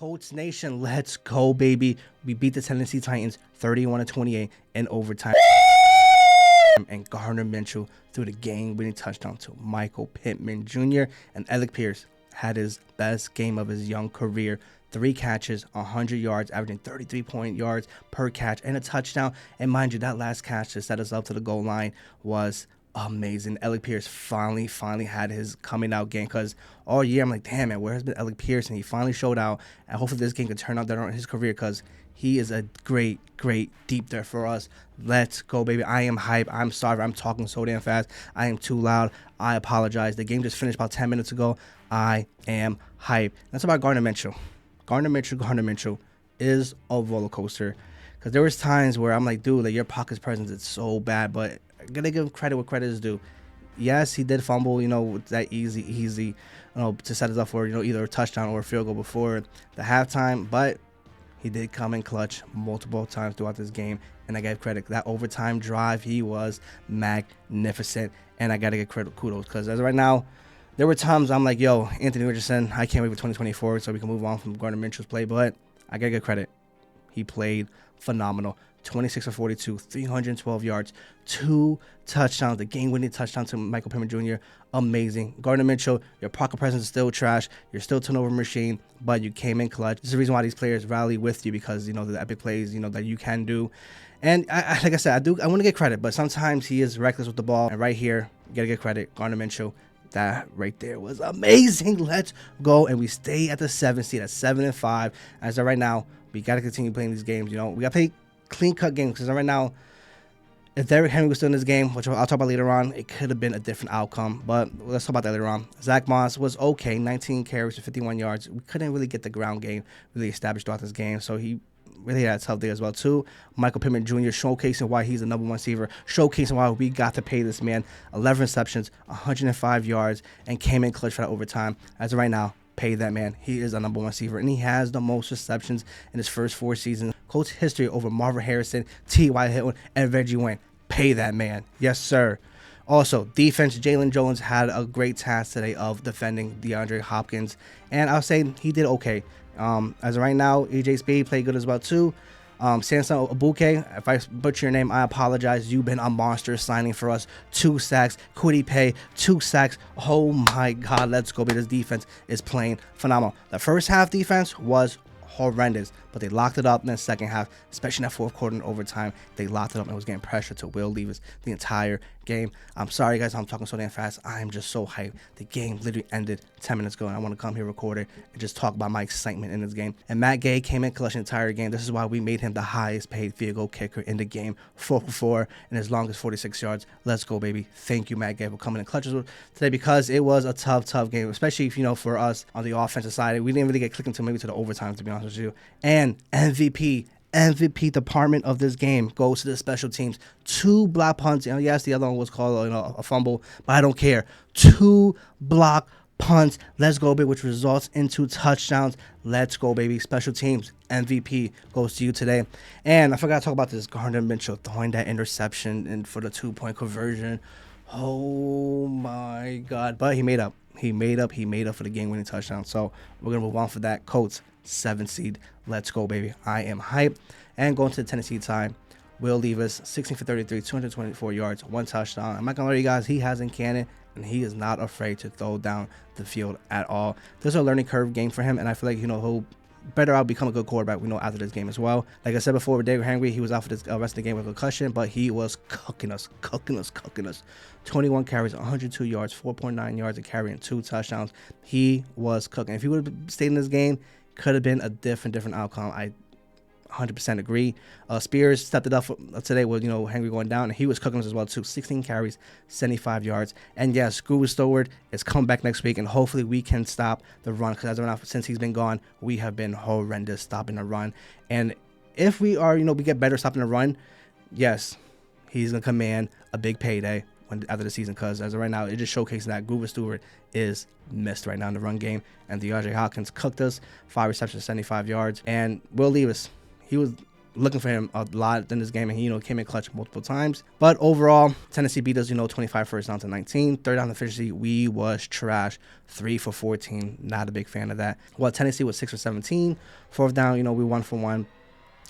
Colts Nation, let's go, baby. We beat the Tennessee Titans 31-28 in overtime. And Gardner Minshew threw the game-winning touchdown to Michael Pittman Jr. And Alec Pierce had his best game of his young career. 3 catches, 100 yards, averaging 33 yards per catch and a touchdown. And mind you, that last catch to set us up to the goal line was amazing. Alec Pierce finally had his coming out game, because all year I'm like, damn man, where has been Alec Pierce? And he finally showed out, and hopefully this game could turn out better in his career, because he is a great deep threat for us. Let's go, baby. I am hype. I'm sorry I'm talking so damn fast. I am too loud. I apologize. The game just finished about 10 minutes ago. I am hype. That's about Gardner Minshew. Gardner Minshew is a roller coaster, because there was times where I'm like, dude, like, your pocket presence is so bad, but I gotta give credit where credit is due. Yes, he did fumble, with that easy, to set us up for, either a touchdown or a field goal before the halftime, but he did come in clutch multiple times throughout this game, and I give credit. That overtime drive, he was magnificent, and I gotta give credit, kudos, because as of right now, there were times I'm like, yo, Anthony Richardson, I can't wait for 2024 so we can move on from Gardner Minshew's play, but I gotta give credit. He played phenomenal. 26 of 42, 312 yards, 2 touchdowns, the game-winning touchdown to Michael Pittman Jr. Amazing. Gardner Minshew, your pocket presence is still trash. You're still a turnover machine, but you came in clutch. This is the reason why these players rally with you, because, the epic plays, that you can do. And like I said, I want to get credit, but sometimes he is reckless with the ball. And right here, you got to get credit. Gardner Minshew, that right there was amazing. Let's go. And we stay at the 7th seed at 7-5. As of right now, we got to continue playing these games. We got to play clean-cut games, because right now, if Derrick Henry was still in this game, which I'll talk about later on, it could have been a different outcome, but let's talk about that later on. Zach Moss was okay, 19 carries for 51 yards. We couldn't really get the ground game really established throughout this game, so he really had a tough day as well, too. Michael Pittman Jr. showcasing why he's the #1 receiver, showcasing why we got to pay this man. 11 receptions, 105 yards, and came in clutch for that overtime. As of right now, pay that man. He is a #1 receiver, and he has the most receptions in his first 4 seasons. Colts history over Marvin Harrison, T.Y. Hilton, and Reggie Wayne. Pay that man. Yes, sir. Also, defense, Jalen Jones had a great task today of defending DeAndre Hopkins, and I'll say he did okay. As of right now, EJ Speed played good as well, too. Samson Obuke, if I butcher your name, I apologize. You've been a monster signing for us. 2 sacks. Kwity Paye, 2 sacks. Oh my God, let's go. This defense is playing phenomenal. The first half defense was horrendous, but they locked it up in the second half, especially in that fourth quarter and overtime. They locked it up and was getting pressure to Will Levis the entire game. I'm sorry, guys, I'm talking so damn fast. I'm just so hyped. The game literally ended 10 minutes ago, and I want to come here, record it, and just talk about my excitement in this game. And Matt Gay came in clutch the entire game. This is why we made him the highest paid field goal kicker in the game, 4-for-4, and as long as 46 yards. Let's go, baby. Thank you, Matt Gay, for coming in clutch today, because it was a tough game, especially if, for us on the offensive side. We didn't really get clicked until maybe to the overtime, to be honest with you. And MVP department of this game goes to the special teams. 2 block punts. Yes, the other one was called a fumble, but I don't care. 2 block punts. Let's go, baby, which results into touchdowns. Let's go, baby. Special teams MVP goes to you today. And I forgot to talk about this. Gardner Minshew throwing that interception and for the 2-point conversion. Oh my God! But he made up. He made up for the game-winning touchdown. So we're gonna move on for that. Colts 7th seed. Let's go, baby. I am hyped. And going to the Tennessee side, Will Levis, 16 for 33, 224 yards, 1 touchdown. I'm not going to lie to you guys, he has in cannon, and he is not afraid to throw down the field at all. This is a learning curve game for him, and I feel like, he'll better out become a good quarterback, after this game as well. Like I said before, with Derrick Henry, he was out for this rest of the game with a concussion, but he was cooking us. 21 carries, 102 yards, 4.9 yards a carry, and 2 touchdowns. He was cooking. If he would have stayed in this game, could have been a different outcome. I 100% agree. Spears stepped it up today with, Henry going down, and he was cooking us as well, too. 16 carries, 75 yards. And yes, Scooby Stewart is coming back next week, and hopefully we can stop the run, because as of now, since he's been gone, we have been horrendous stopping the run. And if we are, we get better stopping the run, yes, he's going to command a big payday after the season, because as of right now, it just showcases that Grover Stewart is missed right now in the run game, and DeAndre Hopkins cooked us. 5 receptions, 75 yards, and Will Levis, he was looking for him a lot in this game, and he, came in clutch multiple times. But overall, Tennessee beat us, 25 first down to 19. Third down efficiency, we was trash. 3 for 14. Not a big fan of that. Well, Tennessee was 6 for 17. Fourth down, we 1 for 1.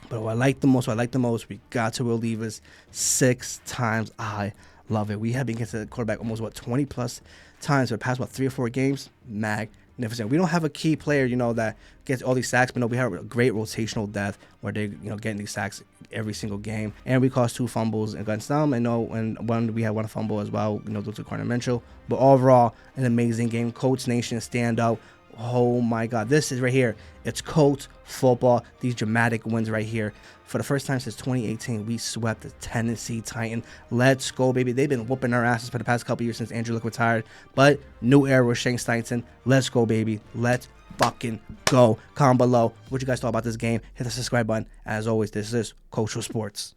But what I like the most, we got to relieve us 6 times. I love it. We have been against the quarterback almost, 20 plus times for the past, 3 or 4 games. Magnificent. We don't have a key player, that gets all these sacks, but no, we have a great rotational depth where they're, getting these sacks every single game. And we caused 2 fumbles against them, and we had 1 fumble as well, due to Gardner Minshew. But overall, an amazing game. Colts Nation stand out. Oh my God, this is right here. It's Colts football. These dramatic wins right here. For the first time since 2018, we swept the Tennessee Titans. Let's go, baby. They've been whooping our asses for the past couple years since Andrew Luck retired. But new era with Shane Steichen. Let's go, baby. Let's fucking go. Comment below what you guys thought about this game. Hit the subscribe button. As always, this is Cultural Sports.